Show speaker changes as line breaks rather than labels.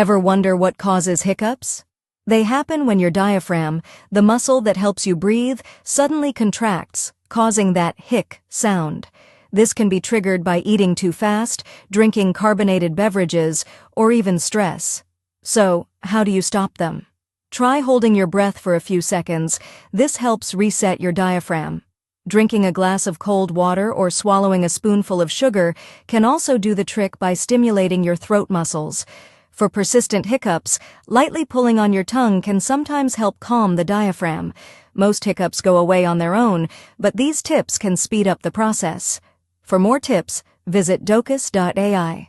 Ever wonder what causes hiccups? They happen when your diaphragm, the muscle that helps you breathe, suddenly contracts, causing that hic sound. This can be triggered by eating too fast, drinking carbonated beverages, or even stress. So, how do you stop them? Try holding your breath for a few seconds. This helps reset your diaphragm. Drinking a glass of cold water or swallowing a spoonful of sugar can also do the trick by stimulating your throat muscles. For persistent hiccups, lightly pulling on your tongue can sometimes help calm the diaphragm. Most hiccups go away on their own, but these tips can speed up the process. For more tips, visit docus.ai.